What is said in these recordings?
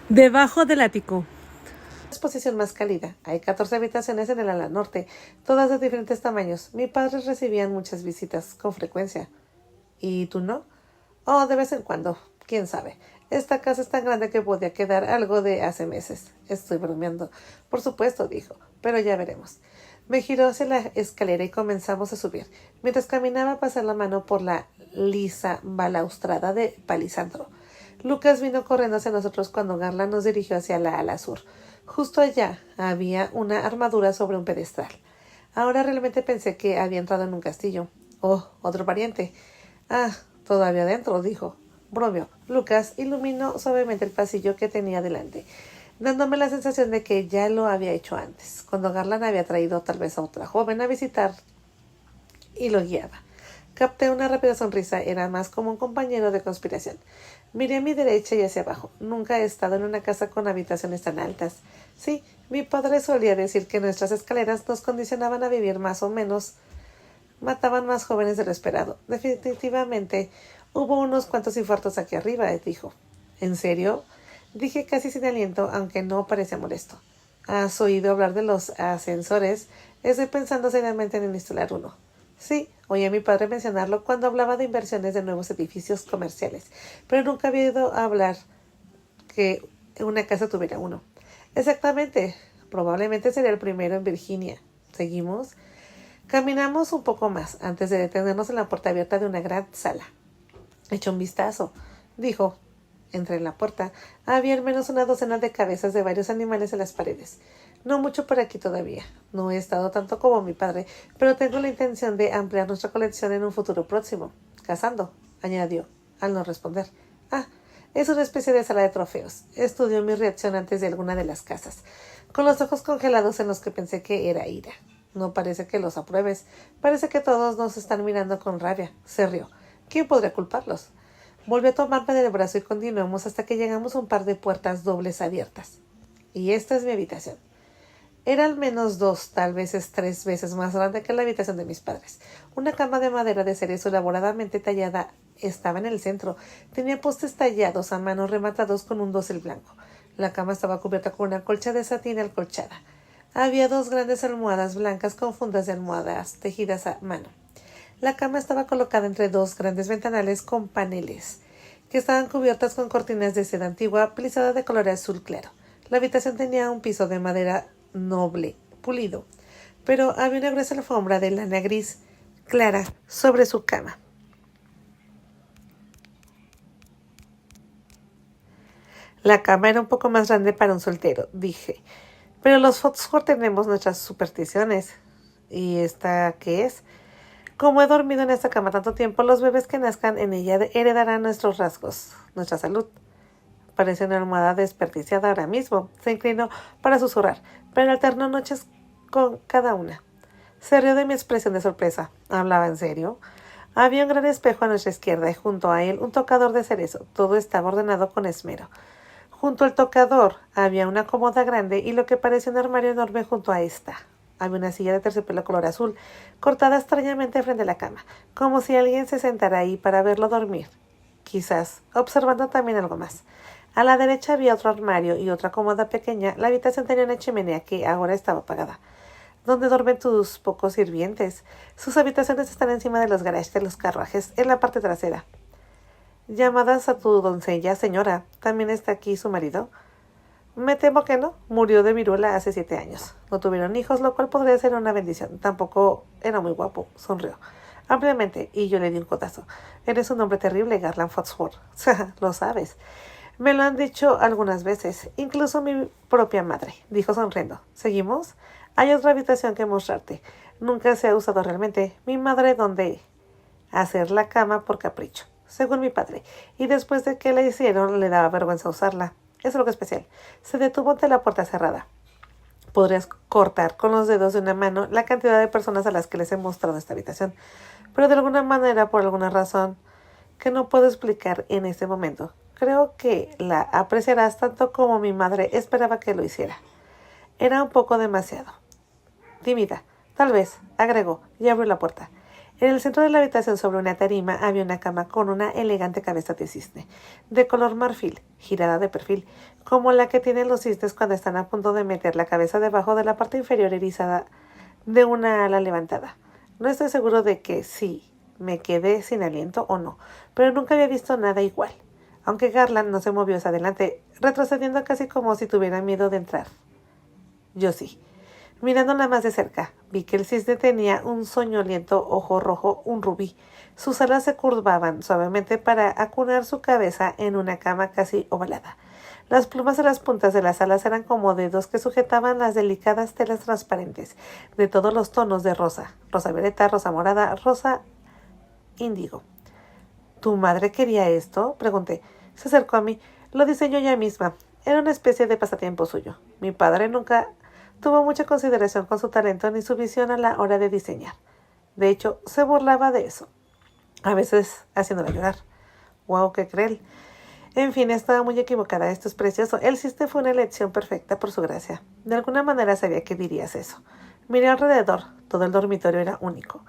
Debajo del ático. Exposición más cálida. Hay 14 habitaciones en el ala norte, todas de diferentes tamaños. Mis padres recibían muchas visitas con frecuencia. ¿Y tú no? Oh, de vez en cuando. ¿Quién sabe? Esta casa es tan grande que podía quedar algo de hace meses. Estoy bromeando. Por supuesto, dijo, pero ya veremos. Me giró hacia la escalera y comenzamos a subir. Mientras caminaba, pasé la mano por la lisa balaustrada de palisandro. Lucas vino corriendo hacia nosotros cuando Garland nos dirigió hacia la ala sur. Justo allá había una armadura sobre un pedestal. Ahora realmente pensé que había entrado en un castillo. Oh, otro pariente. Ah, todavía adentro, dijo. Bromeó. Lucas iluminó suavemente el pasillo que tenía delante, dándome la sensación de que ya lo había hecho antes, cuando Garland había traído tal vez a otra joven a visitar y lo guiaba. Capté una rápida sonrisa. Era más como un compañero de conspiración. Miré a mi derecha y hacia abajo. Nunca he estado en una casa con habitaciones tan altas. Sí, mi padre solía decir que nuestras escaleras nos condicionaban a vivir más o menos. Mataban más jóvenes de lo esperado. Definitivamente hubo unos cuantos infartos aquí arriba, dijo. ¿En serio? Dije casi sin aliento, aunque no parecía molesto. ¿Has oído hablar de los ascensores? Estoy pensando seriamente en instalar uno. Sí, oí a mi padre mencionarlo cuando hablaba de inversiones de nuevos edificios comerciales, pero nunca había oído hablar que una casa tuviera uno. Exactamente. Probablemente sería el primero en Virginia. ¿Seguimos? Caminamos un poco más antes de detenernos en la puerta abierta de una gran sala. Eché un vistazo, dijo. Entré en la puerta. Había al menos una docena de cabezas de varios animales en las paredes. No mucho por aquí todavía. No he estado tanto como mi padre, pero tengo la intención de ampliar nuestra colección en un futuro próximo. Cazando, añadió, al no responder. Ah, es una especie de sala de trofeos. Estudió mi reacción antes de alguna de las casas, con los ojos congelados en los que pensé que era ira. No parece que los apruebes. Parece que todos nos están mirando con rabia. Se rió. ¿Quién podría culparlos? Volvió a tomarme del brazo y continuamos hasta que llegamos a un par de puertas dobles abiertas. Y esta es mi habitación. Era al menos 2, tal vez 3 veces más grande que la habitación de mis padres. Una cama de madera de cerezo elaboradamente tallada estaba en el centro. Tenía postes tallados a mano rematados con un dosel blanco. La cama estaba cubierta con una colcha de satín acolchada. Había 2 grandes almohadas blancas con fundas de almohadas tejidas a mano. La cama estaba colocada entre 2 grandes ventanales con paneles, que estaban cubiertas con cortinas de seda antigua plisada de color azul claro. La habitación tenía un piso de madera noble, pulido, pero había una gruesa alfombra de lana gris clara sobre su cama. La cama era un poco más grande para un soltero, dije, pero los Foxford tenemos nuestras supersticiones. ¿Y esta qué es? Como he dormido en esta cama tanto tiempo, los bebés que nazcan en ella heredarán nuestros rasgos, nuestra salud. Parece una almohada desperdiciada ahora mismo. Se inclinó para susurrar, pero alternó noches con cada una. Se rió de mi expresión de sorpresa. ¿Hablaba en serio? Había un gran espejo a nuestra izquierda y junto a él un tocador de cerezo. Todo estaba ordenado con esmero. Junto al tocador había una cómoda grande y lo que parecía un armario enorme junto a esta. Había una silla de terciopelo color azul, cortada extrañamente frente a la cama, como si alguien se sentara ahí para verlo dormir. Quizás, observando también algo más. A la derecha había otro armario y otra cómoda pequeña. La habitación tenía una chimenea que ahora estaba apagada. ¿Dónde duermen tus pocos sirvientes? Sus habitaciones están encima de los garajes de los carruajes, en la parte trasera. Llamadas a tu doncella, señora. ¿También está aquí su marido? Me temo que no. Murió de viruela hace 7 años. No tuvieron hijos, lo cual podría ser una bendición. Tampoco era muy guapo. Sonrió ampliamente y yo le di un codazo. Eres un hombre terrible, Garland Foxford. Lo sabes. Me lo han dicho algunas veces, incluso mi propia madre, dijo sonriendo. ¿Seguimos? Hay otra habitación que mostrarte. Nunca se ha usado realmente. Mi madre donde hacer la cama por capricho, según mi padre, y después de que la hicieron le daba vergüenza usarla. Es algo especial. Se detuvo ante la puerta cerrada. Podrías cortar con los dedos de una mano la cantidad de personas a las que les he mostrado esta habitación, pero de alguna manera, por alguna razón que no puedo explicar en este momento, creo que la apreciarás tanto como mi madre esperaba que lo hiciera. Era un poco demasiado tímida, tal vez, agregó, y abrió la puerta. En el centro de la habitación, sobre una tarima, había una cama con una elegante cabeza de cisne, de color marfil, girada de perfil, como la que tienen los cisnes cuando están a punto de meter la cabeza debajo de la parte inferior erizada de una ala levantada. No estoy seguro de que sí me quedé sin aliento o no, pero nunca había visto nada igual, aunque Garland no se movió hacia adelante, retrocediendo casi como si tuviera miedo de entrar. Yo sí. Mirándola más de cerca, vi que el cisne tenía un soñoliento ojo rojo, un rubí. Sus alas se curvaban suavemente para acunar su cabeza en una cama casi ovalada. Las plumas de las puntas de las alas eran como dedos que sujetaban las delicadas telas transparentes, de todos los tonos de rosa, rosa violeta, rosa morada, rosa índigo. ¿Tu madre quería esto?, pregunté. Se acercó a mí. Lo diseñó ella misma. Era una especie de pasatiempo suyo. Mi padre nunca tuvo mucha consideración con su talento ni su visión a la hora de diseñar. De hecho, se burlaba de eso, a veces haciéndola llorar. ¡Wow, qué cruel! En fin, estaba muy equivocada. Esto es precioso. El cisne fue una elección perfecta por su gracia. De alguna manera sabía que dirías eso. Miré alrededor. Todo el dormitorio era único.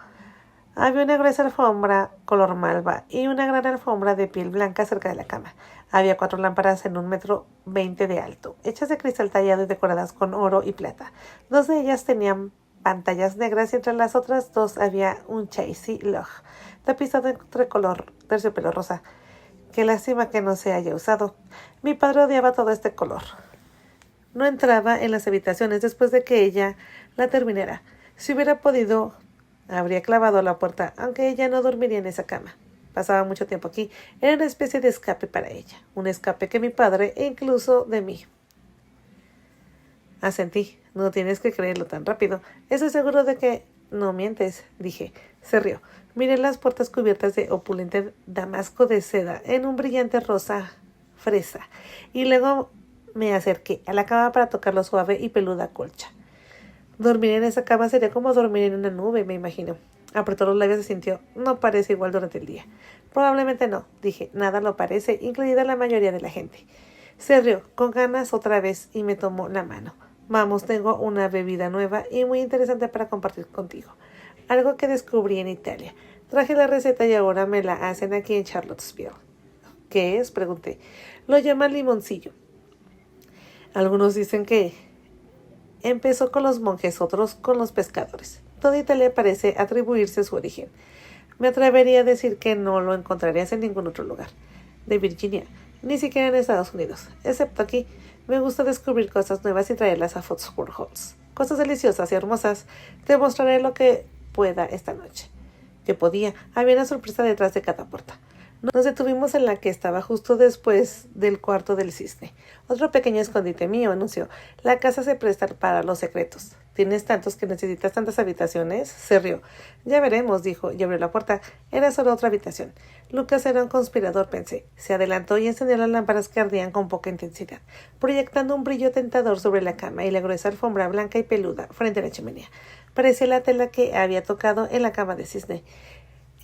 Había una gruesa alfombra color malva y una gran alfombra de piel blanca cerca de la cama. Había 4 lámparas en 1,20 m de alto, hechas de cristal tallado y decoradas con oro y plata. 2 de ellas tenían pantallas negras y entre las otras 2 había un Chasey Log, tapizado en tricolor terciopelo rosa. Qué lástima que no se haya usado. Mi padre odiaba todo este color. No entraba en las habitaciones después de que ella la terminara. Si hubiera podido, habría clavado la puerta, aunque ella no dormiría en esa cama. Pasaba mucho tiempo aquí. Era una especie de escape para ella. Un escape que mi padre e incluso de mí. Asentí. No tienes que creerlo tan rápido. Estoy seguro de que no mientes, dije. Se rió. Miré las puertas cubiertas de opulente damasco de seda en un brillante rosa fresa. Y luego me acerqué a la cama para tocar la suave y peluda colcha. Dormir en esa cama sería como dormir en una nube, me imagino. Apretó los labios y sintió. No parece igual durante el día. Probablemente no, dije. Nada lo parece, incluida la mayoría de la gente. Se rió, con ganas otra vez, y me tomó la mano. Vamos, tengo una bebida nueva y muy interesante para compartir contigo. Algo que descubrí en Italia. Traje la receta y ahora me la hacen aquí en Charlottesville. ¿Qué es?, pregunté. Lo llaman limoncillo. Algunos dicen que empezó con los monjes, otros con los pescadores. Toda Italia parece atribuirse su origen. Me atrevería a decir que no lo encontrarías en ningún otro lugar de Virginia, ni siquiera en Estados Unidos, excepto aquí. Me gusta descubrir cosas nuevas y traerlas a Foxford Halls. Cosas deliciosas y hermosas. Te mostraré lo que pueda esta noche. Que podía. Había una sorpresa detrás de cada puerta. Nos detuvimos en la que estaba justo después del cuarto del cisne. Otro pequeño escondite mío, anunció. La casa se presta para los secretos. ¿Tienes tantos que necesitas tantas habitaciones? Se rió. Ya veremos, dijo, y abrió la puerta. Era solo otra habitación. Lucas era un conspirador, pensé. Se adelantó y encendió las lámparas que ardían con poca intensidad, proyectando un brillo tentador sobre la cama y la gruesa alfombra blanca y peluda frente a la chimenea. Parecía la tela que había tocado en la cama de cisne.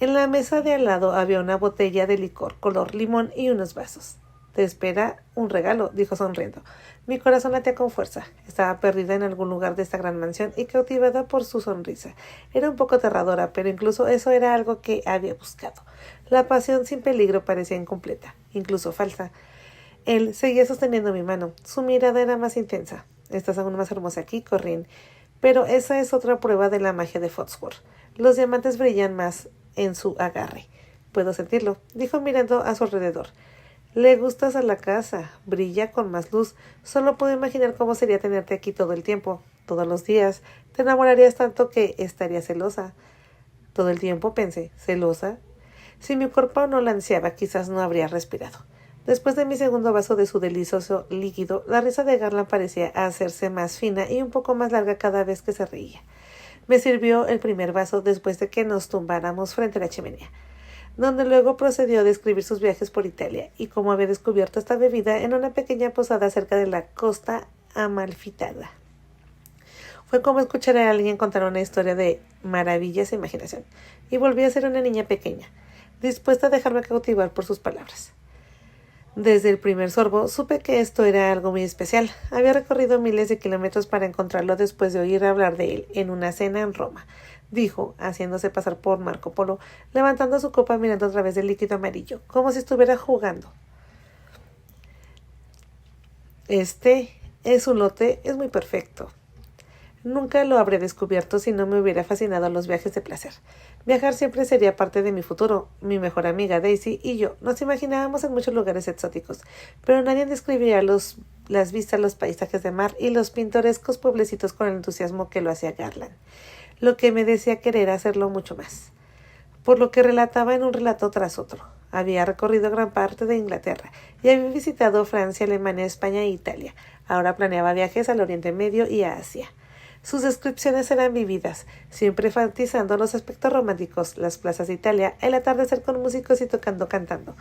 En la mesa de al lado había una botella de licor color limón y unos vasos. «Te espera un regalo», dijo sonriendo. Mi corazón latía con fuerza. Estaba perdida en algún lugar de esta gran mansión y cautivada por su sonrisa. Era un poco aterradora, pero incluso eso era algo que había buscado. La pasión sin peligro parecía incompleta, incluso falsa. Él seguía sosteniendo mi mano. Su mirada era más intensa. «Estás aún más hermosa aquí, Corinne. Pero esa es otra prueba de la magia de Foxford. Los diamantes brillan más en su agarre». «Puedo sentirlo», dijo mirando a su alrededor. «Le gustas a la casa. Brilla con más luz. Solo puedo imaginar cómo sería tenerte aquí todo el tiempo, todos los días. Te enamorarías tanto que estarías celosa». Todo el tiempo pensé. ¿Celosa? Si mi cuerpo no la ansiaba, quizás no habría respirado. Después de mi segundo vaso de su delicioso líquido, la risa de Garland parecía hacerse más fina y un poco más larga cada vez que se reía. Me sirvió el primer vaso después de que nos tumbáramos frente a la chimenea, donde luego procedió a describir sus viajes por Italia y cómo había descubierto esta bebida en una pequeña posada cerca de la Costa Amalfitada. Fue como escuchar a alguien contar una historia de maravillas e imaginación, y volví a ser una niña pequeña, dispuesta a dejarme cautivar por sus palabras. Desde el primer sorbo supe que esto era algo muy especial. Había recorrido miles de kilómetros para encontrarlo después de oír hablar de él en una cena en Roma. dijo, haciéndose pasar por Marco Polo, levantando su copa mirando a través del líquido amarillo, como si estuviera jugando. Este es un lote, es muy perfecto. Nunca lo habría descubierto si no me hubiera fascinado los viajes de placer. Viajar siempre sería parte de mi futuro. Mi mejor amiga Daisy y yo nos imaginábamos en muchos lugares exóticos, pero nadie describiría las vistas, los paisajes de mar y los pintorescos pueblecitos con el entusiasmo que lo hacía Garland, lo que me decía querer hacerlo mucho más. Por lo que relataba en un relato tras otro. Había recorrido gran parte de Inglaterra y había visitado Francia, Alemania, España e Italia. Ahora planeaba viajes al Oriente Medio y a Asia. Sus descripciones eran vividas, siempre enfatizando los aspectos románticos, las plazas de Italia, el atardecer con músicos y cantando,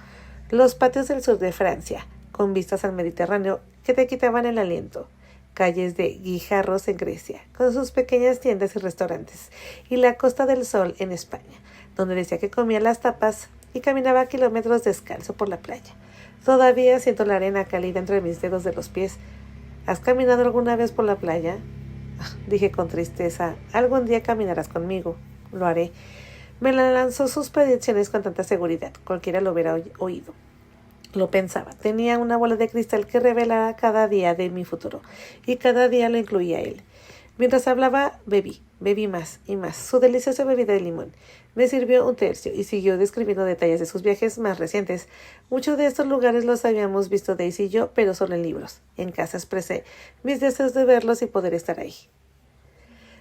los patios del sur de Francia, con vistas al Mediterráneo que te quitaban el aliento, calles de guijarros en Grecia, con sus pequeñas tiendas y restaurantes, y la Costa del Sol en España, donde decía que comía las tapas y caminaba kilómetros descalzo por la playa. Todavía siento la arena cálida entre mis dedos de los pies. ¿Has caminado alguna vez por la playa? Dije con tristeza. Algún día caminarás conmigo. Lo haré. Me lanzó sus predicciones con tanta seguridad. Cualquiera lo hubiera oído. Lo pensaba. Tenía una bola de cristal que revelara cada día de mi futuro. Y cada día lo incluía él. Mientras hablaba, bebí más y más, su deliciosa bebida de limón. Me sirvió un tercio y siguió describiendo detalles de sus viajes más recientes. Muchos de estos lugares los habíamos visto Daisy y yo, pero solo en libros. En casa expresé mis deseos de verlos y poder estar ahí.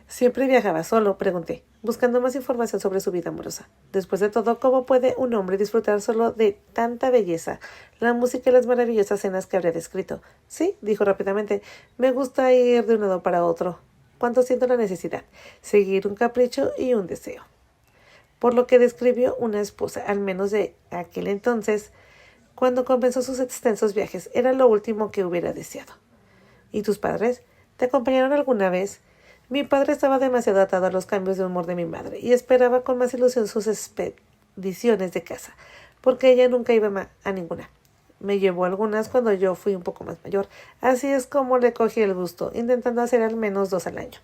¿Siempre viajaba solo?, pregunté, buscando más información sobre su vida amorosa. Después de todo, ¿cómo puede un hombre disfrutar solo de tanta belleza, la música y las maravillosas escenas que habría descrito? Sí, dijo rápidamente, me gusta ir de un lado para otro. Cuando siento la necesidad, seguir un capricho y un deseo. Por lo que describió una esposa, al menos de aquel entonces, cuando comenzó sus extensos viajes, era lo último que hubiera deseado. ¿Y tus padres? ¿Te acompañaron alguna vez? Mi padre estaba demasiado atado a los cambios de humor de mi madre y esperaba con más ilusión sus expediciones de casa, porque ella nunca iba a ninguna. Me llevó algunas cuando yo fui un poco más mayor. Así es como le cogí el gusto, intentando hacer al menos 2 al año.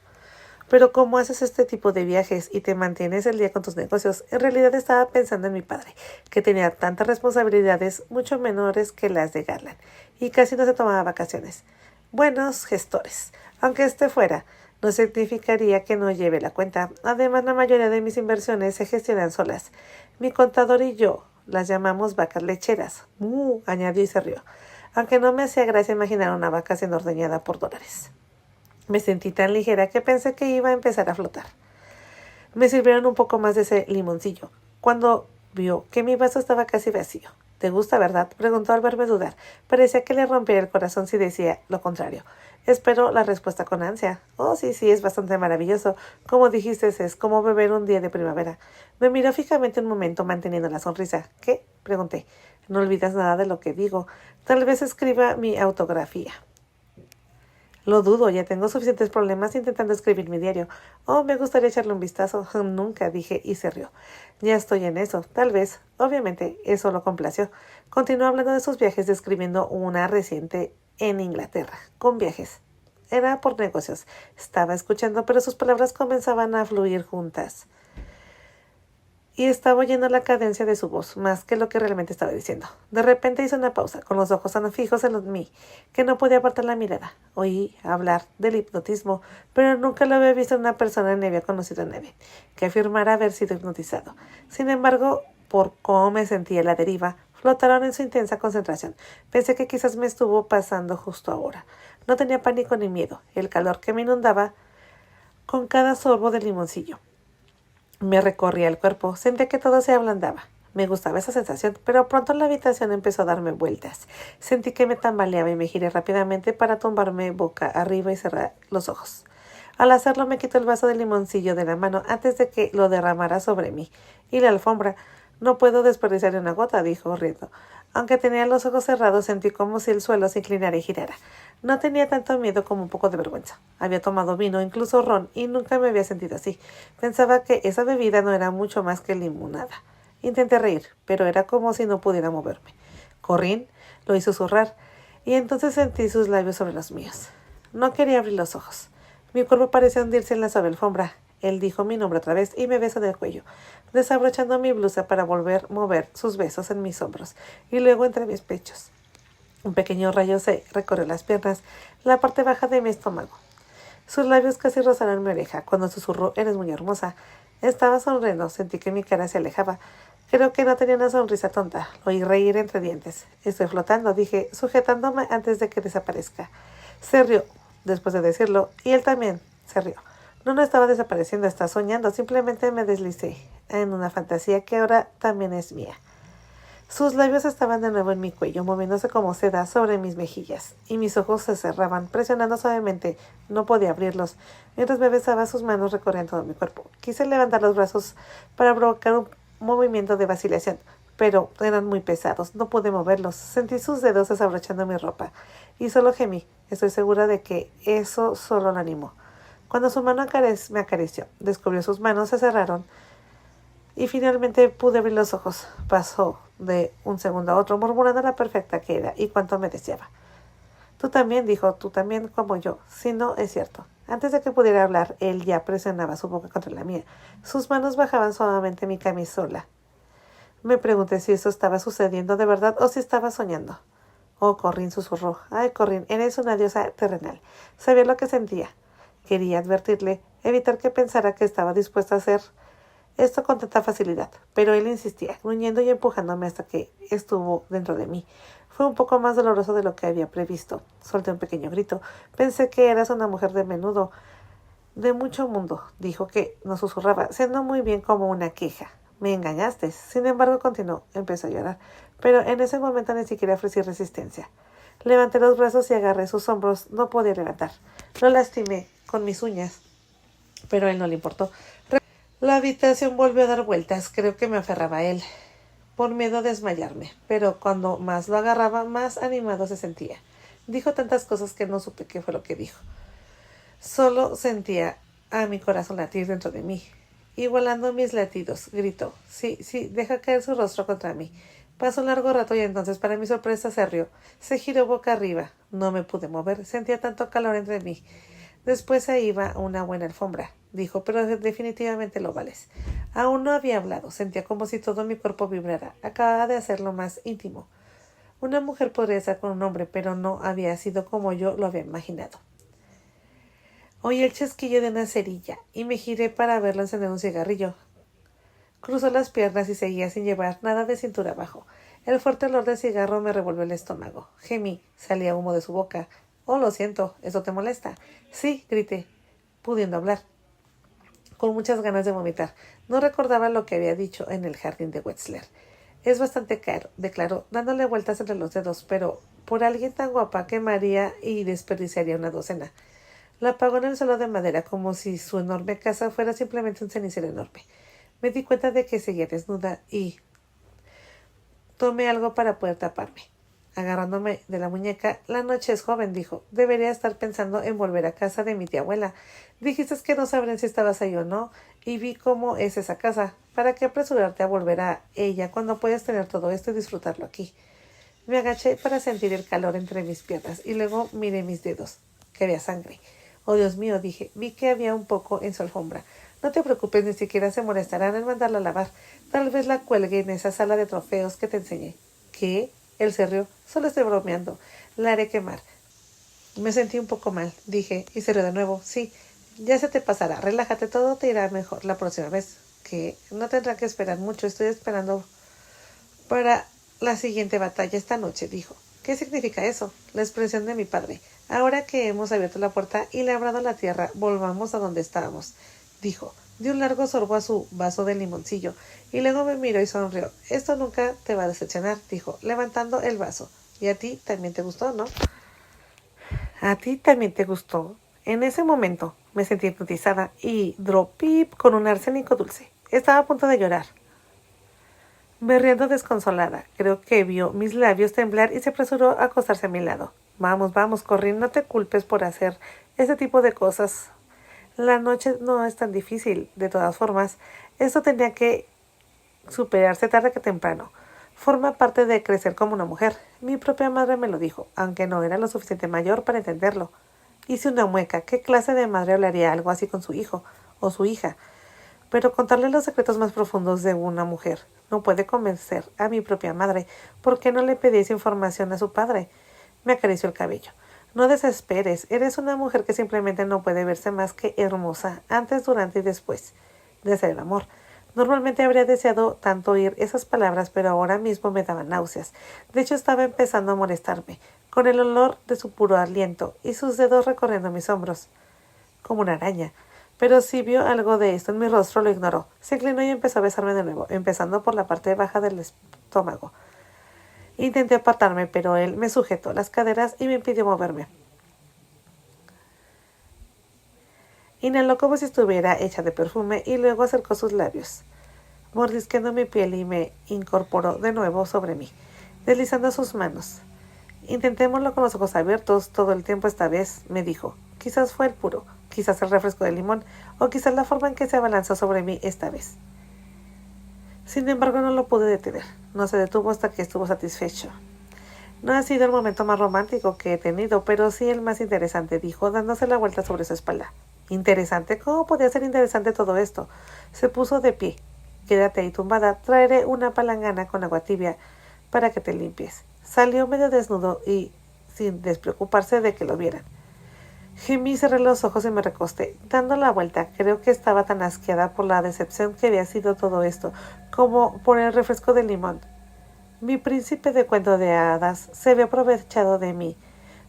Pero como haces este tipo de viajes y te mantienes el día con tus negocios, en realidad estaba pensando en mi padre, que tenía tantas responsabilidades, mucho menores que las de Garland, y casi no se tomaba vacaciones. Buenos gestores. Aunque fuera, no significaría que no lleve la cuenta. Además, la mayoría de mis inversiones se gestionan solas. Mi contador y yo las llamamos vacas lecheras. Añadió y se rió, aunque no me hacía gracia imaginar una vaca siendo ordeñada por $. Me sentí tan ligera que pensé que iba a empezar a flotar. Me sirvieron un poco más de ese limoncillo, cuando vio que mi vaso estaba casi vacío. ¿Te gusta, verdad?, preguntó al verme dudar. Parecía que le rompiera el corazón si decía lo contrario. Esperó la respuesta con ansia. Oh, sí, es bastante maravilloso. Como dijiste, es como beber un día de primavera. Me miró fijamente un momento, manteniendo la sonrisa. ¿Qué?, pregunté. No olvidas nada de lo que digo. Tal vez escriba mi autografía. Lo dudo, ya tengo suficientes problemas intentando escribir mi diario. Oh, me gustaría echarle un vistazo. Nunca, dije, y se rió. Ya estoy en eso, tal vez. Obviamente, eso lo complació. Continuó hablando de sus viajes, describiendo una reciente en Inglaterra, con viajes. Era por negocios. Estaba escuchando, pero sus palabras comenzaban a fluir juntas. Y estaba oyendo la cadencia de su voz, más que lo que realmente estaba diciendo. De repente hizo una pausa, con los ojos tan fijos en mí, que no podía apartar la mirada. Oí hablar del hipnotismo, pero nunca lo había visto en una persona ni había conocido a nadie que afirmara haber sido hipnotizado. Sin embargo, por cómo me sentía a la deriva, flotaron en su intensa concentración. Pensé que quizás me estuvo pasando justo ahora. No tenía pánico ni miedo. El calor que me inundaba con cada sorbo del limoncillo me recorría el cuerpo. Sentía que todo se ablandaba. Me gustaba esa sensación, pero pronto la habitación empezó a darme vueltas. Sentí que me tambaleaba y me giré rápidamente para tumbarme boca arriba y cerrar los ojos. Al hacerlo me quitó el vaso de limoncillo de la mano antes de que lo derramara sobre mí. Y la alfombra. No puedo desperdiciar una gota, dijo riendo. Aunque tenía los ojos cerrados, sentí como si el suelo se inclinara y girara. No tenía tanto miedo como un poco de vergüenza. Había tomado vino, incluso ron, y nunca me había sentido así. Pensaba que esa bebida no era mucho más que limonada. Intenté reír, pero era como si no pudiera moverme. Corrín lo hizo susurrar, y entonces sentí sus labios sobre los míos. No quería abrir los ojos. Mi cuerpo parecía hundirse en la suave alfombra. Él dijo mi nombre otra vez y me besó del cuello, desabrochando mi blusa para volver a mover sus besos en mis hombros y luego entre mis pechos. Un pequeño rayo se recorrió las piernas, la parte baja de mi estómago. Sus labios casi rozaron mi oreja cuando susurró: «Eres muy hermosa». Estaba sonriendo, sentí que mi cara se alejaba. Creo que no tenía una sonrisa tonta. Lo oí reír entre dientes. «Estoy flotando», dije, sujetándome antes de que desaparezca. Se rió, después de decirlo, y él también se rió. No estaba desapareciendo, estaba soñando. Simplemente me deslicé en una fantasía que ahora también es mía. Sus labios estaban de nuevo en mi cuello, moviéndose como seda sobre mis mejillas, y mis ojos se cerraban, presionando suavemente. No podía abrirlos. Mientras me besaba, sus manos recorrían todo mi cuerpo. Quise levantar los brazos para provocar un movimiento de vacilación, pero eran muy pesados. No pude moverlos. Sentí sus dedos desabrochando mi ropa, y solo gemí. Estoy segura de que eso solo lo animó. Cuando su mano me acarició, descubrió sus manos, se cerraron, y finalmente pude abrir los ojos. Pasó de un segundo a otro, murmurando la perfecta que era y cuánto me deseaba. «Tú también», dijo, «tú también como yo». Si no, es cierto. Antes de que pudiera hablar, él ya presionaba su boca contra la mía. Sus manos bajaban suavemente mi camisola. Me pregunté si eso estaba sucediendo de verdad o si estaba soñando. «Oh, Corrine», susurró. «Ay, Corrine, eres una diosa terrenal». Sabía lo que sentía. Quería advertirle, evitar que pensara que estaba dispuesta a hacer esto con tanta facilidad, pero él insistía, gruñendo y empujándome hasta que estuvo dentro de mí. Fue un poco más doloroso de lo que había previsto. Solté un pequeño grito. «Pensé que eras una mujer de menudo, de mucho mundo», dijo, que nos susurraba, siendo muy bien como una queja. «Me engañaste». Sin embargo, continuó. Empezó a llorar, pero en ese momento ni siquiera ofrecí resistencia. Levanté los brazos y agarré sus hombros. No podía levantar. Lo lastimé con mis uñas, pero a él no le importó. La habitación volvió a dar vueltas. Creo que me aferraba a él, por miedo a desmayarme, pero cuando más lo agarraba, más animado se sentía. Dijo tantas cosas que no supe qué fue lo que dijo. Solo sentía a mi corazón latir dentro de mí. Igualando mis latidos, gritó. «Sí, sí», deja caer su rostro contra mí. Pasó un largo rato y entonces, para mi sorpresa, se rió. Se giró boca arriba. No me pude mover. Sentía tanto calor entre mí. «Después se iba una buena alfombra», dijo, «pero definitivamente lo vales». Aún no había hablado. Sentía como si todo mi cuerpo vibrara. Acababa de hacerlo más íntimo. Una mujer podría estar con un hombre, pero no había sido como yo lo había imaginado. Oí el chasquido de una cerilla y me giré para verlo encender un cigarrillo. Cruzó las piernas y seguía sin llevar nada de cintura abajo. El fuerte olor de cigarro me revolvió el estómago. Gemí. Salía humo de su boca. «Oh, lo siento. ¿Eso te molesta?» «Sí», grité, pudiendo hablar, con muchas ganas de vomitar. No recordaba lo que había dicho en el jardín de Wetzlar. «Es bastante caro», declaró, dándole vueltas entre los dedos, «pero por alguien tan guapa quemaría y desperdiciaría una docena». La apagó en el suelo de madera, como si su enorme casa fuera simplemente un cenicero enorme. Me di cuenta de que seguía desnuda y tomé algo para poder taparme. Agarrándome de la muñeca, «La noche es joven», dijo. «Debería estar pensando en volver a casa de mi tía abuela. Dijiste que no sabrán si estabas ahí o no, y vi cómo es esa casa. ¿Para qué apresurarte a volver a ella cuando puedes tener todo esto y disfrutarlo aquí?» Me agaché para sentir el calor entre mis piernas y luego miré mis dedos, que había sangre. «Oh, Dios mío», dije. Vi que había un poco en su alfombra. «No te preocupes, ni siquiera se molestarán en mandarla a lavar. Tal vez la cuelgue en esa sala de trofeos que te enseñé». «¿Qué?» Él se rió. «Solo estoy bromeando. La haré quemar». Me sentí un poco mal, dije, y se rió de nuevo. «Sí, ya se te pasará. Relájate, todo te irá mejor la próxima vez». «¿Qué? No tendrá que esperar mucho. Estoy esperando para la siguiente batalla esta noche», dijo. «¿Qué significa eso?» «La expresión de mi padre. Ahora que hemos abierto la puerta y labrado la tierra, volvamos a donde estábamos», dijo. Dio un largo sorbo a su vaso de limoncillo y luego me miró y sonrió. «Esto nunca te va a decepcionar», dijo, levantando el vaso. «Y a ti también te gustó, ¿no?» «¿A ti también te gustó?» En ese momento me sentí hipnotizada y dropip con un arsénico dulce. Estaba a punto de llorar, berreando desconsolada. Creo que vio mis labios temblar y se apresuró a acostarse a mi lado. «Vamos, vamos, Corrine, no te culpes por hacer ese tipo de cosas. La noche no es tan difícil. De todas formas, esto tenía que superarse tarde que temprano. Forma parte de crecer como una mujer. Mi propia madre me lo dijo, aunque no era lo suficiente mayor para entenderlo». Hice una mueca. ¿Qué clase de madre hablaría algo así con su hijo? o su hija. Pero contarle los secretos más profundos de una mujer no puede convencer a mi propia madre. ¿Por qué no le pedí esa información a su padre? Me acarició el cabello. No desesperes, eres una mujer que simplemente no puede verse más que hermosa, antes, durante y después de hacer el amor. Normalmente habría deseado tanto oír esas palabras, pero ahora mismo me daban náuseas. De hecho, estaba empezando a molestarme, con el olor de su puro aliento y sus dedos recorriendo mis hombros, como una araña. Pero si vio algo de esto en mi rostro, lo ignoró. Se inclinó y empezó a besarme de nuevo, empezando por la parte baja del estómago. Intenté apartarme, pero él me sujetó las caderas y me impidió moverme. Inhaló como si estuviera hecha de perfume y luego acercó sus labios, mordisqueando mi piel, y me incorporó de nuevo sobre mí, deslizando sus manos. Intentémoslo con los ojos abiertos todo el tiempo esta vez, me dijo. Quizás fue el puro, quizás el refresco de limón, o quizás la forma en que se abalanzó sobre mí esta vez. Sin embargo, no lo pude detener. No se detuvo hasta que estuvo satisfecho. No ha sido el momento más romántico que he tenido, pero sí el más interesante, dijo, dándose la vuelta sobre su espalda. ¿Interesante? ¿Cómo podía ser interesante todo esto? Se puso de pie. Quédate ahí tumbada. Traeré una palangana con agua tibia para que te limpies. Salió medio desnudo y sin despreocuparse de que lo vieran. Gemí, cerré los ojos y me recosté. Dando la vuelta, creo que estaba tan asqueada por la decepción que había sido todo esto, como por el refresco de limón. Mi príncipe de cuento de hadas se había aprovechado de mí.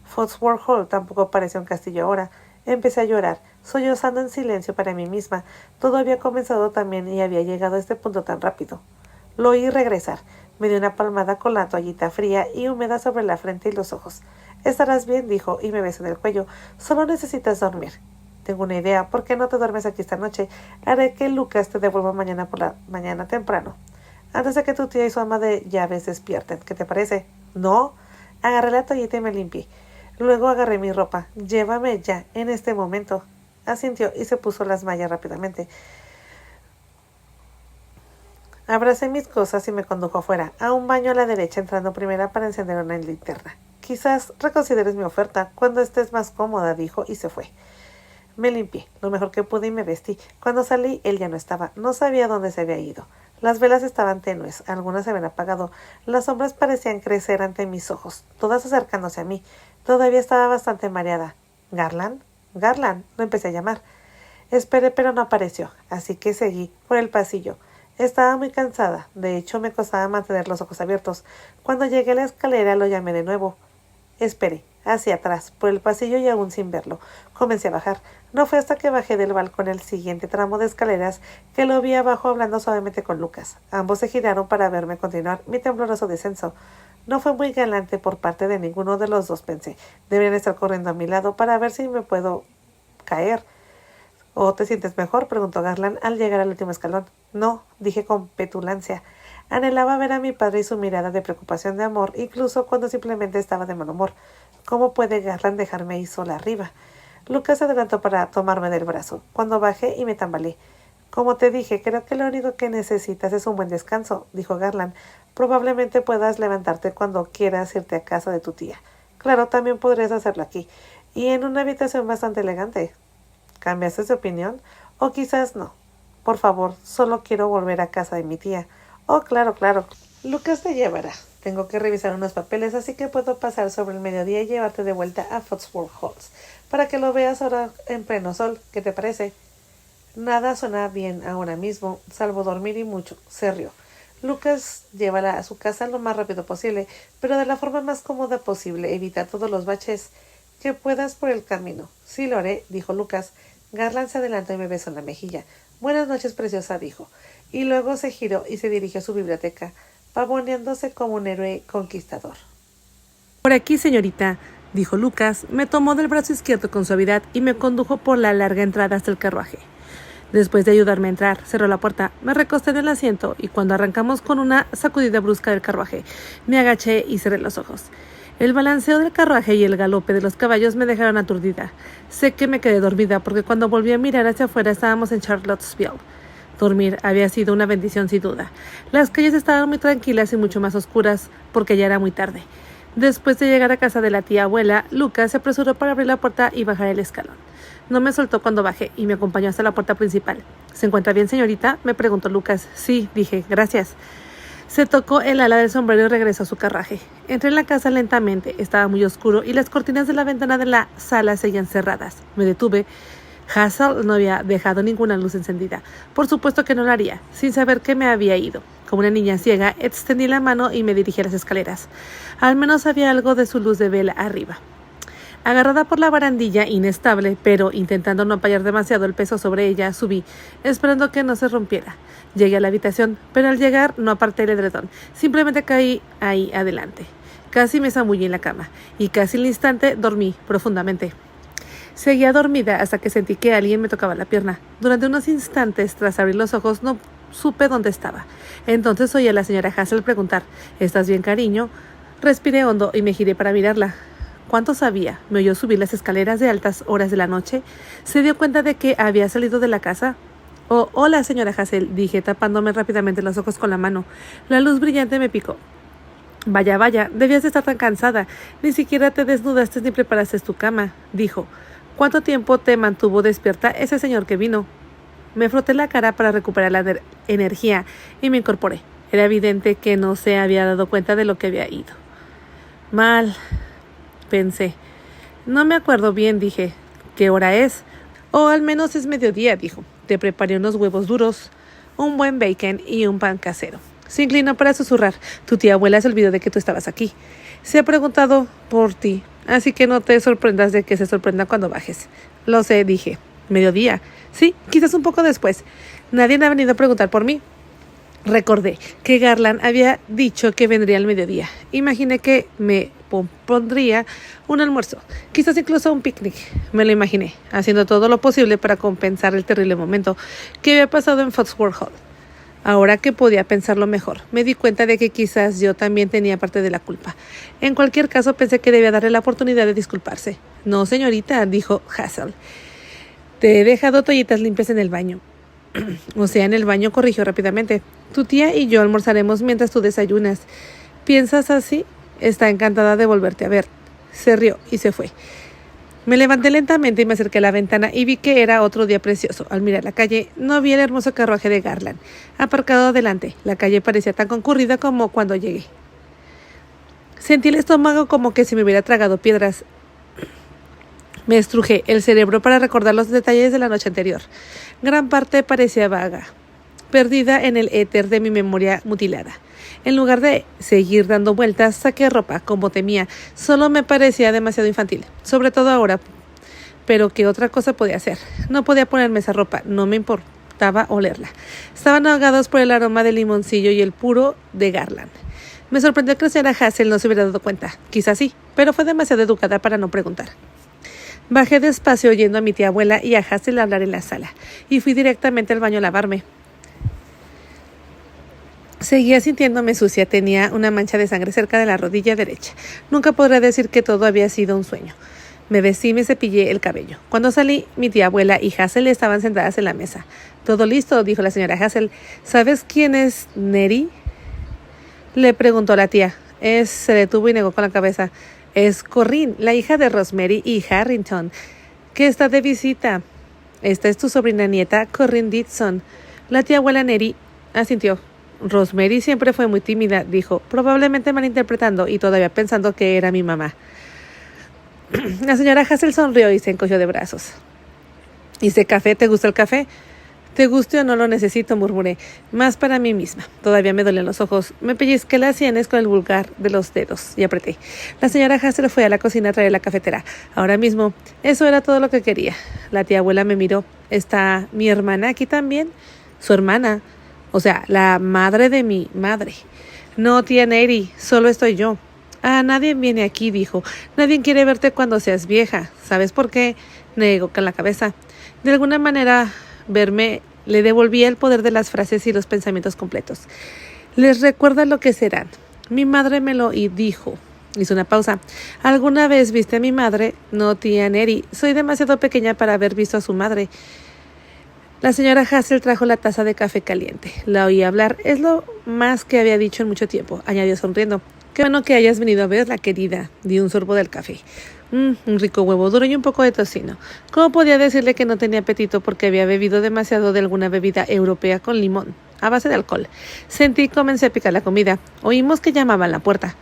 Foxworth Hall tampoco parecía un castillo ahora. Empecé a llorar, sollozando en silencio para mí misma. Todo había comenzado también y había llegado a este punto tan rápido. Lo oí regresar. Me dio una palmada con la toallita fría y húmeda sobre la frente y los ojos. Estarás bien, dijo, y me besó en el cuello. Solo necesitas dormir. Tengo una idea. ¿Por qué no te duermes aquí esta noche? Haré que Lucas te devuelva mañana por la mañana temprano, antes de que tu tía y su ama de llaves despierten. ¿Qué te parece? No. Agarré la toallita y me limpié. Luego agarré mi ropa. Llévame ya, en este momento. Asintió y se puso las mallas rápidamente. Abracé mis cosas y me condujo afuera, a un baño a la derecha, entrando primera para encender una linterna. Quizás reconsideres mi oferta cuando estés más cómoda, dijo, y se fue. Me limpié lo mejor que pude y me vestí. Cuando salí, él ya no estaba. No sabía dónde se había ido. Las velas estaban tenues, algunas se habían apagado. Las sombras parecían crecer ante mis ojos, todas acercándose a mí. Todavía estaba bastante mareada. ¿Garland? Garland, lo empecé a llamar. Esperé, pero no apareció, así que seguí por el pasillo. Estaba muy cansada, de hecho me costaba mantener los ojos abiertos. Cuando llegué a la escalera lo llamé de nuevo. Esperé, hacia atrás, por el pasillo y aún sin verlo. Comencé a bajar. No fue hasta que bajé del balcón el siguiente tramo de escaleras que lo vi abajo hablando suavemente con Lucas. Ambos se giraron para verme continuar mi tembloroso descenso. No fue muy galante por parte de ninguno de los dos, pensé. Deberían estar corriendo a mi lado para ver si me puedo caer. ¿O te sientes mejor?, preguntó Garland al llegar al último escalón. No, dije con petulancia. Anhelaba ver a mi padre y su mirada de preocupación, de amor, incluso cuando simplemente estaba de mal humor. ¿Cómo puede Garland dejarme ahí sola arriba? Lucas se adelantó para tomarme del brazo, cuando bajé y me tambaleé. Como te dije, creo que lo único que necesitas es un buen descanso, dijo Garland. Probablemente puedas levantarte cuando quieras irte a casa de tu tía. Claro, también podrías hacerlo aquí, y en una habitación bastante elegante. ¿Cambiaste de opinión? O quizás no. Por favor, solo quiero volver a casa de mi tía. Oh, claro, claro. Lucas te llevará. Tengo que revisar unos papeles, así que puedo pasar sobre el mediodía y llevarte de vuelta a Foxworth Halls, para que lo veas ahora en pleno sol. ¿Qué te parece? Nada suena bien ahora mismo, salvo dormir y mucho. Se rió. Lucas, llévala a su casa lo más rápido posible, pero de la forma más cómoda posible. Evita todos los baches que puedas por el camino. Sí lo haré, dijo Lucas. Garland se adelantó y me besó en la mejilla. Buenas noches, preciosa, dijo. Y luego se giró y se dirigió a su biblioteca, pavoneándose como un héroe conquistador. Por aquí, señorita, dijo Lucas. Me tomó del brazo izquierdo con suavidad y me condujo por la larga entrada hasta el carruaje. Después de ayudarme a entrar, cerró la puerta, me recosté en el asiento y cuando arrancamos con una sacudida brusca del carruaje, me agaché y cerré los ojos. El balanceo del carruaje y el galope de los caballos me dejaron aturdida. Sé que me quedé dormida porque cuando volví a mirar hacia afuera estábamos en Charlottesville. Dormir había sido una bendición sin duda. Las calles estaban muy tranquilas y mucho más oscuras porque ya era muy tarde. Después de llegar a casa de la tía abuela, Lucas se apresuró para abrir la puerta y bajar el escalón. No me soltó cuando bajé y me acompañó hasta la puerta principal. ¿Se encuentra bien, señorita?, me preguntó Lucas. Sí, dije, gracias. Se tocó el ala del sombrero y regresó a su carruaje. Entré en la casa lentamente, estaba muy oscuro y las cortinas de la ventana de la sala seguían cerradas. Me detuve. Hazel no había dejado ninguna luz encendida. Por supuesto que no lo haría, sin saber que me había ido. Como una niña ciega, extendí la mano y me dirigí a las escaleras. Al menos había algo de su luz de vela arriba. Agarrada por la barandilla, inestable, pero intentando no apoyar demasiado el peso sobre ella, subí, esperando que no se rompiera. Llegué a la habitación, pero al llegar no aparté el edredón. Simplemente caí ahí adelante. Casi me zambullí en la cama, y casi al instante dormí profundamente. Seguía dormida hasta que sentí que alguien me tocaba la pierna. Durante unos instantes, tras abrir los ojos, no supe dónde estaba. Entonces oí a la señora Hazel preguntar, ¿estás bien, cariño? Respiré hondo y me giré para mirarla. ¿Cuánto sabía? Me oyó subir las escaleras de altas horas de la noche. ¿Se dio cuenta de que había salido de la casa? Oh, hola, señora Hazel, dije, tapándome rápidamente los ojos con la mano. La luz brillante me picó. Vaya, debías de estar tan cansada. Ni siquiera te desnudaste ni preparaste tu cama, dijo. ¿Cuánto tiempo te mantuvo despierta ese señor que vino? Me froté la cara para recuperar la energía y me incorporé. Era evidente que no se había dado cuenta de lo que había ido. Mal, pensé. No me acuerdo bien, dije. ¿Qué hora es? Oh, al menos es mediodía, dijo. Te preparé unos huevos duros, un buen bacon y un pan casero. Se inclinó para susurrar. Tu tía abuela se olvidó de que tú estabas aquí. Se ha preguntado por ti, así que no te sorprendas de que se sorprenda cuando bajes. Lo sé, dije. ¿Mediodía? Sí, quizás un poco después. Nadie ha venido a preguntar por mí. Recordé que Garland había dicho que vendría al mediodía. Imaginé que me pondría un almuerzo, quizás incluso un picnic. Me lo imaginé, haciendo todo lo posible para compensar el terrible momento que había pasado en Foxworth Hall. Ahora que podía pensarlo mejor, me di cuenta de que quizás yo también tenía parte de la culpa. En cualquier caso, pensé que debía darle la oportunidad de disculparse. No, señorita, dijo Hazel. Te he dejado toallitas limpias en el baño. O sea, en el baño, corrigió rápidamente. Tu tía y yo almorzaremos mientras tú desayunas. ¿Piensas así? Está encantada de volverte a ver. Se rió y se fue. Me levanté lentamente y me acerqué a la ventana y vi que era otro día precioso. Al mirar la calle, no vi el hermoso carruaje de Garland, aparcado adelante. La calle parecía tan concurrida como cuando llegué. Sentí el estómago como que se me hubiera tragado piedras. Me estrujé el cerebro para recordar los detalles de la noche anterior. Gran parte parecía vaga, perdida en el éter de mi memoria mutilada. En lugar de seguir dando vueltas, saqué ropa, como temía. Solo me parecía demasiado infantil, sobre todo ahora. Pero ¿qué otra cosa podía hacer? No podía ponerme esa ropa, no me importaba olerla. Estaban ahogados por el aroma del limoncillo y el puro de Garland. Me sorprendió que la señora Hazel no se hubiera dado cuenta. Quizás sí, pero fue demasiado educada para no preguntar. Bajé despacio oyendo a mi tía abuela y a Hazel hablar en la sala, y fui directamente al baño a lavarme. Seguía sintiéndome sucia, tenía una mancha de sangre cerca de la rodilla derecha. Nunca podré decir que todo había sido un sueño. Me vestí y me cepillé el cabello. Cuando salí, mi tía abuela y Hazel estaban sentadas en la mesa. «¿Todo listo?», dijo la señora Hazel. «¿Sabes quién es Nettie?», le preguntó la tía. Se detuvo y negó con la cabeza. «Es Corinne, la hija de Rosemary y Harrington, que está de visita. Esta es tu sobrina nieta, Corinne Dixon». La tía abuela Nettie asintió. «Rosemary siempre fue muy tímida», dijo, probablemente malinterpretando y todavía pensando que era mi mamá. La señora Hazel sonrió y se encogió de brazos. «¿Hice café? ¿Te gusta el café?» «Te guste o no lo necesito», murmuré, más para mí misma. Todavía me dolían los ojos. Me pellizqué las sienes con el vulgar de los dedos y apreté. La señora Hazel fue a la cocina a traer la cafetera. Ahora mismo. Eso era todo lo que quería. La tía abuela me miró. «¿Está mi hermana aquí también?» «¿Su hermana?» «O sea, la madre de mi madre». «No, tía Nettie, solo estoy yo». «Ah, nadie viene aquí», dijo. «Nadie quiere verte cuando seas vieja». «¿Sabes por qué?», negó con la cabeza. De alguna manera, verme le devolvía el poder de las frases y los pensamientos completos. «Les recuerda lo que serán. Mi madre me lo dijo». Hizo una pausa. «¿Alguna vez viste a mi madre?» «No, tía Nettie. Soy demasiado pequeña para haber visto a su madre». La señora Hazel trajo la taza de café caliente. La oí hablar. «Es lo más que había dicho en mucho tiempo», añadió sonriendo. Qué bueno que hayas venido a verla, querida. Di un sorbo del café. Un rico huevo duro y un poco de tocino. ¿Cómo podía decirle que no tenía apetito porque había bebido demasiado de alguna bebida europea con limón, a base de alcohol? Sentí y comencé a picar la comida. Oímos que llamaban a la puerta.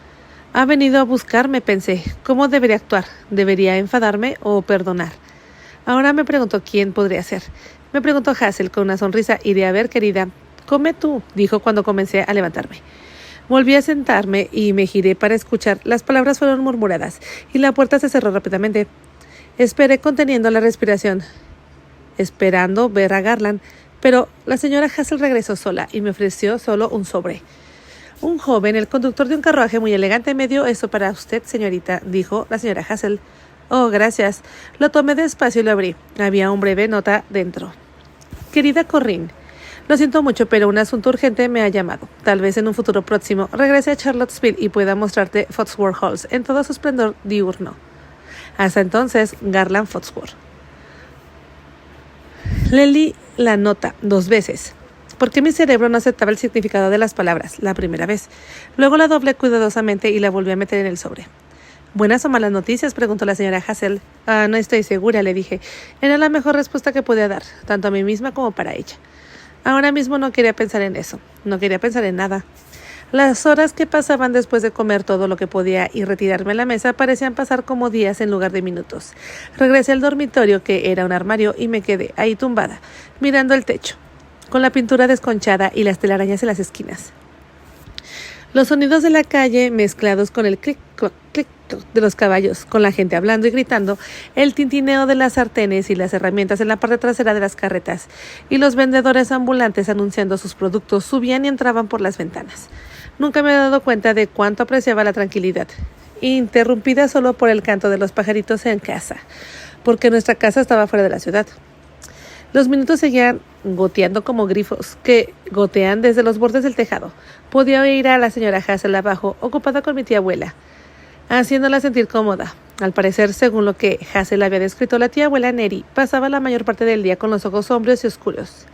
Ha venido a buscarme, pensé. ¿Cómo debería actuar? ¿Debería enfadarme o perdonar? Ahora me pregunto quién podría ser. Me preguntó Hazel con una sonrisa. Iré a ver, querida. Come tú, dijo cuando comencé a levantarme. Volví a sentarme y me giré para escuchar. Las palabras fueron murmuradas y la puerta se cerró rápidamente. Esperé conteniendo la respiración, esperando ver a Garland, pero la señora Hazel regresó sola y me ofreció solo un sobre. Un joven, el conductor de un carruaje muy elegante, me dio eso para usted, señorita, dijo la señora Hazel. Oh, gracias. Lo tomé despacio y lo abrí. Había una breve nota dentro. Querida Corrine, lo siento mucho, pero un asunto urgente me ha llamado. Tal vez en un futuro próximo regrese a Charlottesville y pueda mostrarte Foxworth Halls en todo su esplendor diurno. Hasta entonces, Garland Foxworth. Leí la nota 2 veces, porque mi cerebro no aceptaba el significado de las palabras la primera vez. Luego la doblé cuidadosamente y la volví a meter en el sobre. ¿Buenas o malas noticias?, preguntó la señora Hazel. No estoy segura, le dije. Era la mejor respuesta que podía dar, tanto a mí misma como para ella. Ahora mismo no quería pensar en eso, no quería pensar en nada. Las horas que pasaban después de comer todo lo que podía y retirarme a la mesa parecían pasar como días en lugar de minutos. Regresé al dormitorio, que era un armario, y me quedé ahí tumbada, mirando el techo, con la pintura desconchada y las telarañas en las esquinas. Los sonidos de la calle, mezclados con el clic-cloc, clic-cloc de los caballos, con la gente hablando y gritando, el tintineo de las sartenes y las herramientas en la parte trasera de las carretas, y los vendedores ambulantes anunciando sus productos subían y entraban por las ventanas. Nunca me había dado cuenta de cuánto apreciaba la tranquilidad, interrumpida solo por el canto de los pajaritos en casa, porque nuestra casa estaba fuera de la ciudad. Los minutos seguían goteando como grifos que gotean desde los bordes del tejado. Podía oír a la señora Hazel abajo, ocupada con mi tía abuela, haciéndola sentir cómoda. Al parecer, según lo que Hazel había descrito, la tía abuela Neri pasaba la mayor parte del día con los ojos sombríos y oscuros,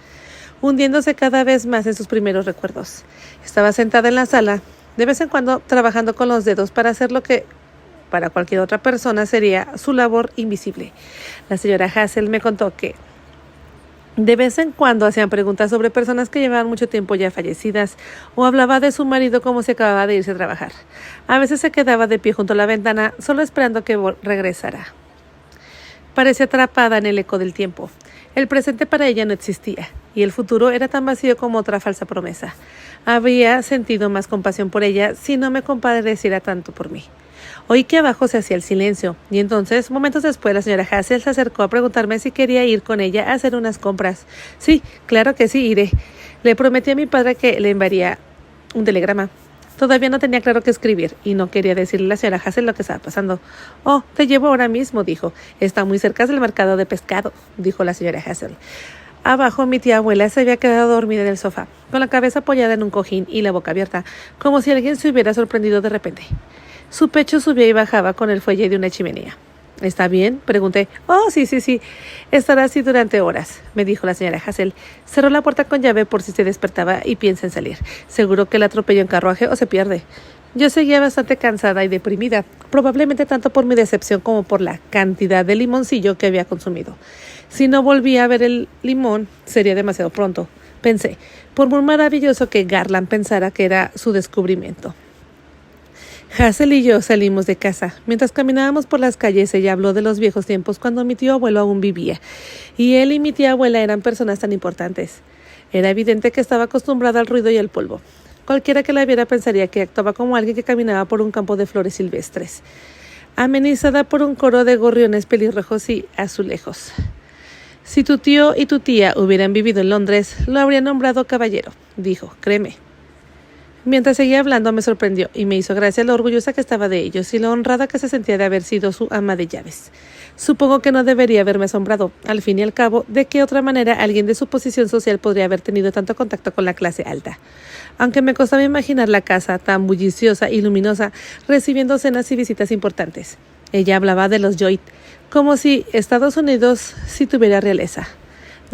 hundiéndose cada vez más en sus primeros recuerdos. Estaba sentada en la sala, de vez en cuando trabajando con los dedos para hacer lo que para cualquier otra persona sería su labor invisible. La señora Hazel me contó que de vez en cuando hacían preguntas sobre personas que llevaban mucho tiempo ya fallecidas, o hablaba de su marido como si acababa de irse a trabajar. A veces se quedaba de pie junto a la ventana, solo esperando que regresara. Parecía atrapada en el eco del tiempo. El presente para ella no existía, y el futuro era tan vacío como otra falsa promesa. Habría sentido más compasión por ella si no me compadeciera tanto por mí. Oí que abajo se hacía el silencio, y entonces, momentos después, la señora Hazel se acercó a preguntarme si quería ir con ella a hacer unas compras. Sí, claro que sí, iré. Le prometí a mi padre que le enviaría un telegrama. Todavía no tenía claro qué escribir, y no quería decirle a la señora Hazel lo que estaba pasando. Oh, te llevo ahora mismo, dijo. Está muy cerca del mercado de pescado, dijo la señora Hazel. Abajo, mi tía abuela se había quedado dormida en el sofá, con la cabeza apoyada en un cojín y la boca abierta, como si alguien se hubiera sorprendido de repente. Su pecho subía y bajaba con el fuelle de una chimenea. ¿Está bien?, pregunté. Oh, sí. Estará así durante horas, me dijo la señora Hazel. Cerró la puerta con llave por si se despertaba y piensa en salir. Seguro que la atropelló en carruaje o se pierde. Yo seguía bastante cansada y deprimida, probablemente tanto por mi decepción como por la cantidad de limoncillo que había consumido. Si no volvía a ver el limón, sería demasiado pronto, pensé, por muy maravilloso que Garland pensara que era su descubrimiento. Hazel y yo salimos de casa. Mientras caminábamos por las calles, ella habló de los viejos tiempos cuando mi tío abuelo aún vivía, y él y mi tía abuela eran personas tan importantes. Era evidente que estaba acostumbrada al ruido y al polvo. Cualquiera que la viera pensaría que actuaba como alguien que caminaba por un campo de flores silvestres, amenizada por un coro de gorriones pelirrojos y azulejos. Si tu tío y tu tía hubieran vivido en Londres, lo habrían nombrado caballero, dijo, créeme. Mientras seguía hablando me sorprendió y me hizo gracia lo orgullosa que estaba de ellos y lo honrada que se sentía de haber sido su ama de llaves. Supongo que no debería haberme asombrado. Al fin y al cabo, ¿de qué otra manera alguien de su posición social podría haber tenido tanto contacto con la clase alta? Aunque me costaba imaginar la casa tan bulliciosa y luminosa, recibiendo cenas y visitas importantes. Ella hablaba de los Lloyd, como si Estados Unidos sí tuviera realeza.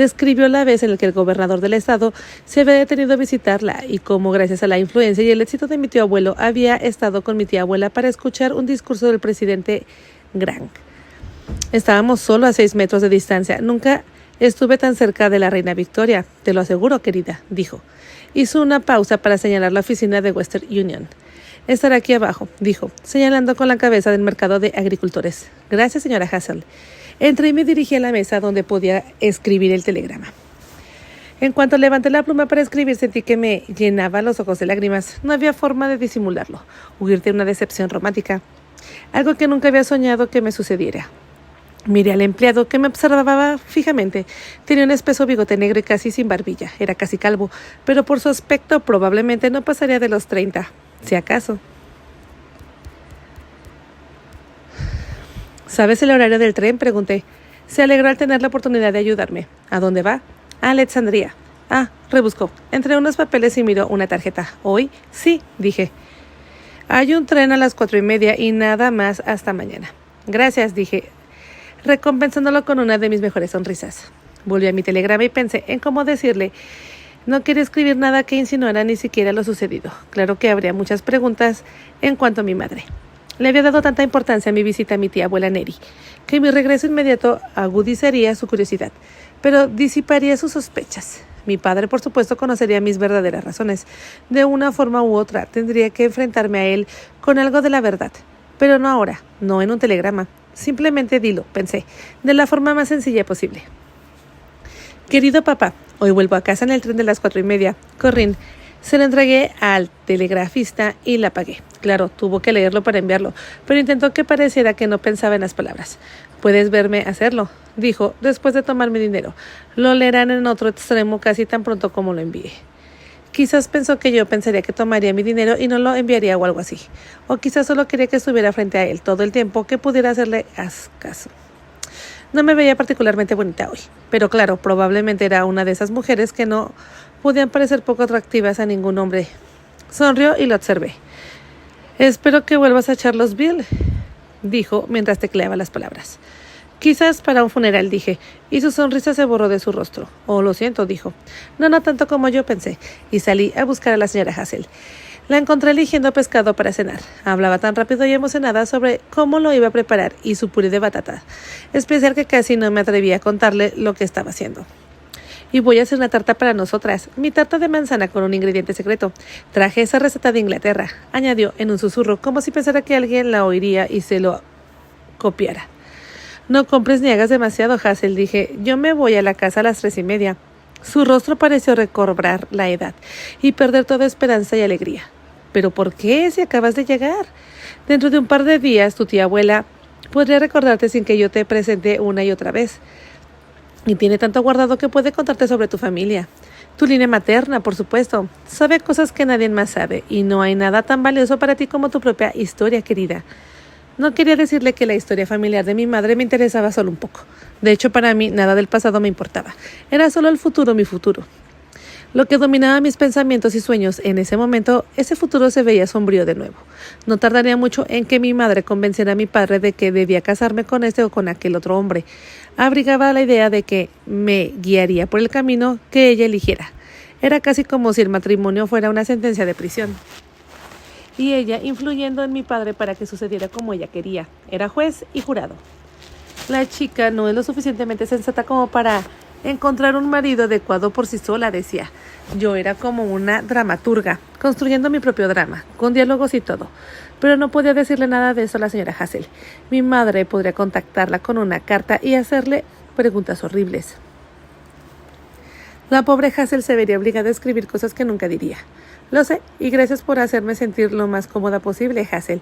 Describió la vez en la que el gobernador del estado se había detenido a visitarla y cómo, gracias a la influencia y el éxito de mi tío abuelo, había estado con mi tía abuela para escuchar un discurso del presidente Grant. Estábamos solo a 6 metros de distancia. Nunca estuve tan cerca de la reina Victoria, te lo aseguro, querida, dijo. Hizo una pausa para señalar la oficina de Western Union. Estará aquí abajo, dijo, señalando con la cabeza del mercado de agricultores. Gracias, señora Hassel. Entré y me dirigí a la mesa donde podía escribir el telegrama. En cuanto levanté la pluma para escribir, sentí que me llenaba los ojos de lágrimas. No había forma de disimularlo, huir de una decepción romántica, algo que nunca había soñado que me sucediera. Miré al empleado, que me observaba fijamente. Tenía un espeso bigote negro y casi sin barbilla. Era casi calvo, pero por su aspecto probablemente no pasaría de los 30, si acaso. ¿Sabes el horario del tren?, pregunté. Se alegró al tener la oportunidad de ayudarme. ¿A dónde va? A Alexandria. Rebuscó. Entre unos papeles y miró una tarjeta. ¿Hoy? Sí, dije. Hay un tren a las 4:30 y nada más hasta mañana. Gracias, dije, recompensándolo con una de mis mejores sonrisas. Volví a mi telegrama y pensé en cómo decirle. No quería escribir nada que insinuara ni siquiera lo sucedido. Claro que habría muchas preguntas en cuanto a mi madre. Le había dado tanta importancia a mi visita a mi tía abuela Neri, que mi regreso inmediato agudizaría su curiosidad, pero disiparía sus sospechas. Mi padre, por supuesto, conocería mis verdaderas razones. De una forma u otra, tendría que enfrentarme a él con algo de la verdad. Pero no ahora, no en un telegrama. Simplemente dilo, pensé, de la forma más sencilla posible. Querido papá, hoy vuelvo a casa en el tren de las 4:30. Corrin. Se lo entregué al telegrafista y la pagué. Claro, tuvo que leerlo para enviarlo, pero intentó que pareciera que no pensaba en las palabras. «Puedes verme hacerlo», dijo, después de tomar mi dinero. «Lo leerán en otro extremo casi tan pronto como lo envíe». Quizás pensó que yo pensaría que tomaría mi dinero y no lo enviaría o algo así. O quizás solo quería que estuviera frente a él todo el tiempo que pudiera hacerle caso. No me veía particularmente bonita hoy, pero claro, probablemente era una de esas mujeres que no podían parecer poco atractivas a ningún hombre. Sonrió y lo observé. «Espero que vuelvas a Charlottesville», dijo mientras tecleaba las palabras. «Quizás para un funeral», dije, y su sonrisa se borró de su rostro. «Oh, lo siento», dijo. No tanto como yo pensé, y salí a buscar a la señora Hassel. La encontré eligiendo pescado para cenar. Hablaba tan rápido y emocionada sobre cómo lo iba a preparar y su puré de batata, especial que casi no me atrevía a contarle lo que estaba haciendo. «Y voy a hacer una tarta para nosotras, mi tarta de manzana con un ingrediente secreto. Traje esa receta de Inglaterra», añadió en un susurro, como si pensara que alguien la oiría y se lo copiara. «No compres ni hagas demasiado, Hassel», dije. «Yo me voy a la casa a las 3:30. Su rostro pareció recobrar la edad y perder toda esperanza y alegría. «¿Pero por qué, si acabas de llegar? Dentro de un par de días tu tía abuela podría recordarte sin que yo te presente una y otra vez. Y tiene tanto guardado que puede contarte sobre tu familia. Tu línea materna, por supuesto. Sabe cosas que nadie más sabe, y no hay nada tan valioso para ti como tu propia historia, querida». No quería decirle que la historia familiar de mi madre me interesaba solo un poco. De hecho, para mí, nada del pasado me importaba. Era solo el futuro, mi futuro. Lo que dominaba mis pensamientos y sueños en ese momento, ese futuro se veía sombrío de nuevo. No tardaría mucho en que mi madre convenciera a mi padre de que debía casarme con este o con aquel otro hombre. Abrigaba la idea de que me guiaría por el camino que ella eligiera. Era casi como si el matrimonio fuera una sentencia de prisión. Y ella influyendo en mi padre para que sucediera como ella quería. Era juez y jurado. La chica no es lo suficientemente sensata como para encontrar un marido adecuado por sí sola, decía. Yo era como una dramaturga, construyendo mi propio drama, con diálogos y todo. Pero no podía decirle nada de eso a la señora Hassel. Mi madre podría contactarla con una carta y hacerle preguntas horribles. La pobre Hassel se vería obligada a escribir cosas que nunca diría. Lo sé, y gracias por hacerme sentir lo más cómoda posible, Hassel.